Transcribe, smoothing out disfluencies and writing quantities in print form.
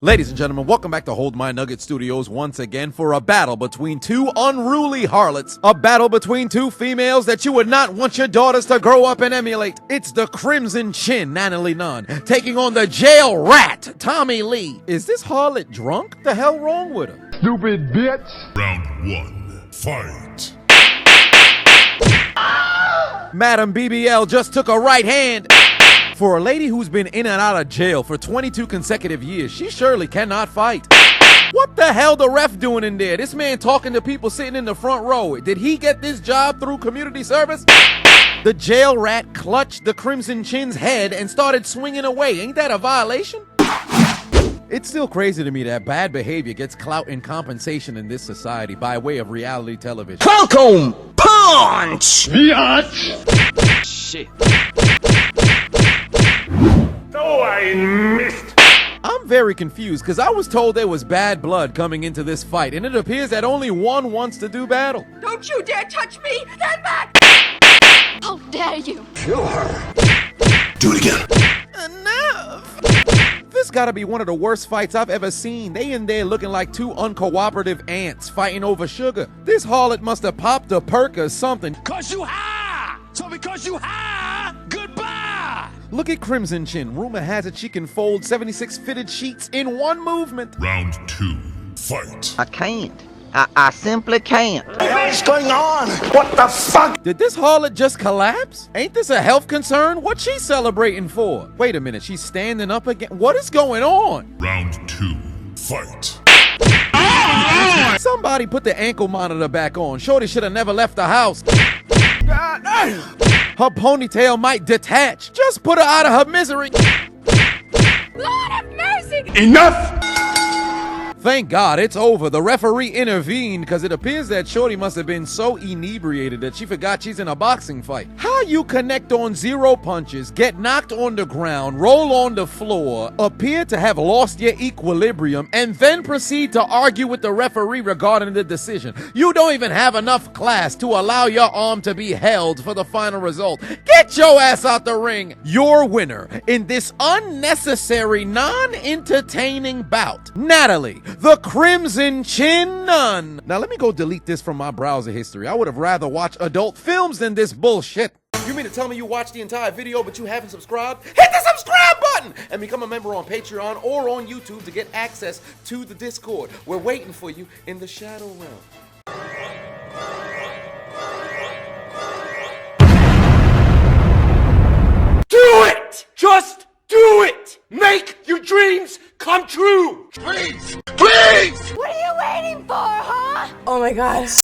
Ladies and gentlemen, welcome back to Hold My Nugget Studios once again for a battle between two unruly harlots. A battle between two females that you would not want your daughters to grow up and emulate. It's the Crimson Chin, Natalie Nunn, taking on the jail rat, Tommie Lee. Is this harlot drunk? The hell wrong with her? Stupid bitch. Round one, fight. Madam BBL just took a right hand. For a lady who's been in and out of jail for 22 consecutive years, she surely cannot fight. What the hell the ref doing in there? This man talking to people sitting in the front row. Did he get this job through community service? The jail rat clutched the Crimson Chin's head and started swinging away. Ain't that a violation? It's still crazy to me that bad behavior gets clout and compensation in this society by way of reality television. Falcon punch! Biatch. Shit. Oh, I missed. I'm very confused because I was told there was bad blood coming into this fight, and it appears that only one wants to do battle. Don't you dare touch me! Stand back! How dare you! Kill her. Do it again. Enough! This gotta be one of the worst fights I've ever seen. They in there looking like two uncooperative ants fighting over sugar. This harlot must have popped a perk or something. Cause you high! So because you high, goodbye! Look at Crimson Chin. Rumor has it she can fold 76 fitted sheets in one movement. Round two, fight. I can't. I simply can't. What's going on? What the fuck? Did this harlot just collapse? Ain't this a health concern? What's she celebrating for? Wait a minute, she's standing up again. What is going on? Round two, fight. Somebody put the ankle monitor back on. Shorty should have never left the house. Her ponytail might detach. Just put her out of her misery. Lord have mercy! Enough. Thank God it's over. The referee intervened because it appears that Shorty must have been so inebriated that she forgot she's in a boxing fight. How you connect on 0 punches, get knocked on the ground, roll on the floor, appear to have lost your equilibrium, and then proceed to argue with the referee regarding the decision? You don't even have enough class to allow your arm to be held for the final result. Get your ass out the ring. Your winner in this unnecessary, non-entertaining bout, Natalie, the Crimson Chin Nunn. Now let me go delete this from my browser history. I would have rather watched adult films than this bullshit. You mean to tell me you watched the entire video but you haven't subscribed? Hit the subscribe button and become a member on Patreon or on YouTube to get access to the Discord. We're waiting for you in the Shadow Realm. Do it. Just do it. Make your dreams come true. Please. Please. What are you waiting for, huh? Oh my god.